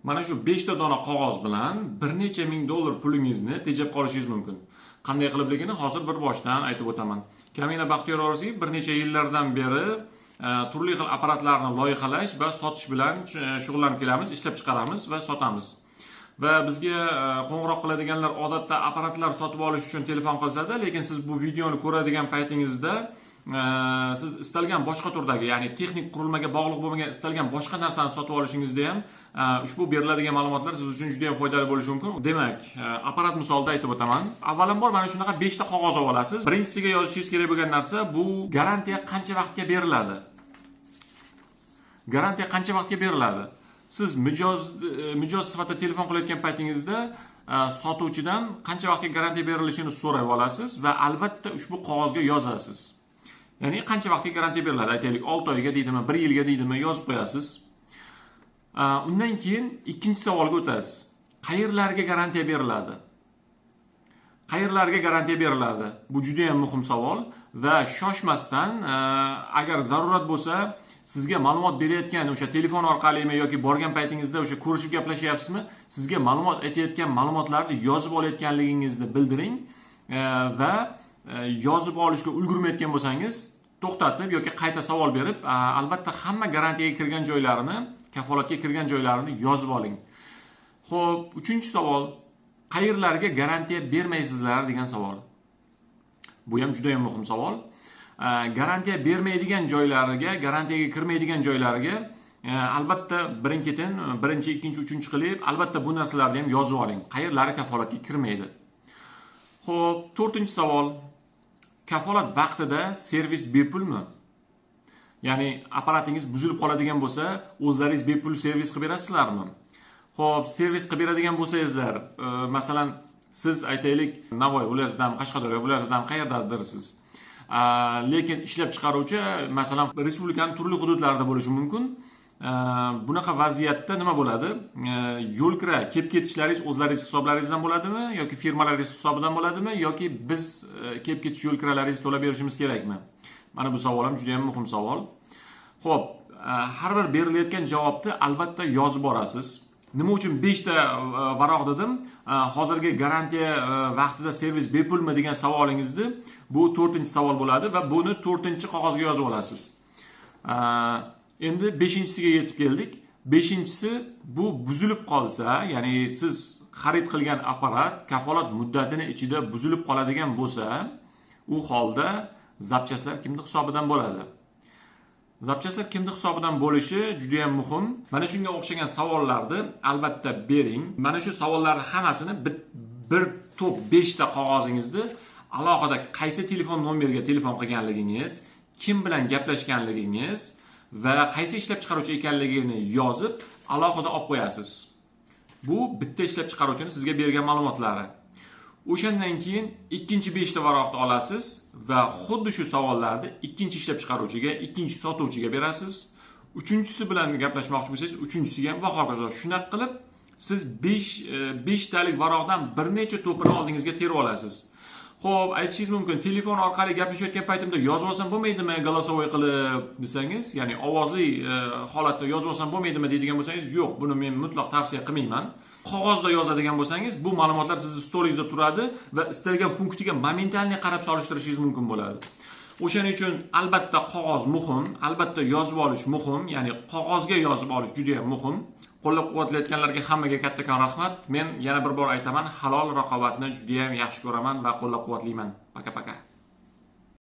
Mana shu 5 ta dona qog'oz bilan bir necha ming dollar pulingizni tejab qolishingiz mumkin. Qanday qilibligini hozir bir boshdan aytib o'taman. Kamina Baxtiyor Orziyev bir necha yillardan beri turli xil apparatlarni loyihalash va sotish bilan shug'ullanib kelamiz, ishlab chiqaramiz va sotamiz. Va bizga qo'ng'iroq qiladiganlar odatda apparatlar sotib olish uchun telefon qilsa-da, lekin siz bu videoni ko'radigan paytingizda siz istalgan boshqa turdagi, ya'ni texnik qurilmaga bog'liq bo'lmagan istalgan boshqa narsani sotib olishingizda ham ushbu beriladigan ma'lumotlar siz uchun juda ham foydali bo'lishi mumkin. Demak, apparat misolida aytib o'taman. Avvalambor mana shunaqa 5 ta qog'oz olasiz. Birinchisiga yozishingiz kerak bo'lgan narsa bu garantiya qancha vaqtga beriladi. Garantiya qancha vaqtga beriladi? Siz mijoz sifatida telefon qilayotgan paytingizda sotuvchidan qancha vaqtga garantiya berilishini so'rab olasiz va albatta ushbu qog'ozga yozasiz. Ya'ni qancha vaqtga garantiya beriladi? Aytaylik 6 oyga deydimi, 1 yilga deydimi, yozib qo'yasiz. Undan keyin ikkinchi savolga o'tasiz. Qayerlarga garantiya beriladi? Qayerlarga garantiya beriladi? Bu juda ham muhim savol va shoshmasdan agar zarurat bo'lsa sizga ma'lumot berayotgan o'sha telefon orqalimi yoki borgan paytingizda o'sha ko'rishib gaplashyapsizmi, sizga ma'lumot aytayotgan ma'lumotlarni yozib olayotganligingizni bildiring va yozib olishga ulgurmayotgan bo'lsangiz to'xtatib yoki qayta savol berib, albatta hamma garantiyaga kirgan joylarini, kafolatga kirgan joylarini yozib oling. Xo'p, 3-savol, qayerlarga garantiya bermaysizlar degan savol. Bu ham juda ham muhim savol. Garantiya bermaydigan joylariga, garantiyaga kirmaydigan joylariga albatta birin-ketin, birinchi, ikkinchi, uchinchi qilib, albatta bu narsalarni ham yozib oling. Qayerlari kafolatga kirmaydi. Xo'p, 4-savol. Kafolat vaqtida servis bepulmi? Ya'ni apparatingiz buzilib qoladigan bo'lsa, o'zlaringiz bepul servis qilib berasizlarmi? Xo'p, servis qilib beradigan bo'lsangizlar, masalan, siz aytaylik Navoiy viloyatidan, Qashqadaryo viloyatidan qayerdadirsiz. Lekin ishlab chiqaruvchi masalan respublikaning turli hududlarida bo'lishi mumkin. Bunaqa vaziyatda nima bo'ladi? Yo'lkira kelib ketishlaringiz o'zlaringiz hisoblaringizdan bo'ladimi yoki firmalaringiz hisobidan bo'ladimi yoki biz kelib ketish yo'lkiralaringizni to'lab berishimiz kerakmi? Mana bu savol ham juda ham muhim savol. Xo'p, har bir berilayotgan javobni albatta yozib borasiz. Nima uchun 5 ta varoq dedim? Hozirgi garantiya vaqtida servis bepulmi degan savolingizni bu 4-savol bo'ladi va buni 4-qog'ozga yozib olasiz. Endi 5-siga yetib keldik. 5-si bu buzilib qolsa, ya'ni siz xarid qilgan apparat kafolat muddatining ichida buzilib qoladigan bo'lsa, u holda zapchastlar kimning hisobidan bo'ladi? Zapchastlar kimning hisobidan bo'lishi juda ham muhim. Mana shunga o'xshagan savollarni albatta bering. Mana shu savollarning hammasini bir to'p 5 ta qog'ozingizni alohida qaysi telefon nomeriga telefon qilganligingiz, kim bilan gaplashganligingiz va qaysi ishlab chiqaruvchi ekanligini yozib alohida olib qo'yasiz. Bu bitta ishlab chiqaruvchining sizga bergan ma'lumotlari. O'shandan keyin ikkinchi 5 ta varoqni olasiz va xuddi shu savollarni ikkinchi ishlab chiqaruvchiga, ikkinchi sotuvchiga berasiz. Uchinchisi bilan gaplashmoqchi bo'lsangiz, uchinchisiga ham va hokazo. Shunaqa qilib siz 5 talik varoqdan bir necha to'pini oldingizga terib olasiz. Xo'p, aytishingiz mumkin, telefon orqali gaplashayotgan paytimda yozib olsam bo'lmaydimi, голосовой qilib desangiz, ya'ni ovozli holatda yozib olsam bo'lmaydimi deydigan bo'lsangiz, yo'q, buni men mutlaq tavsiya qilmayman. Qog'ozda yozadigan bo'lsangiz, bu ma'lumotlar sizning stolingizda turadi va istalgan punktiga momentalniy qarab solishtirishingiz mumkin bo'ladi. O'shaning uchun albatta qog'oz muhim, albatta yozib olish muhim, ya'ni qog'ozga yozib olish juda ham muhim. Qo'llab-quvvatlayotganlarga hammaga kattakon rahmat. Men yana bir bor aytaman, halol raqobatni juda ham yaxshi ko'raman va qo'llab-quvvatlayman. Paka-paka.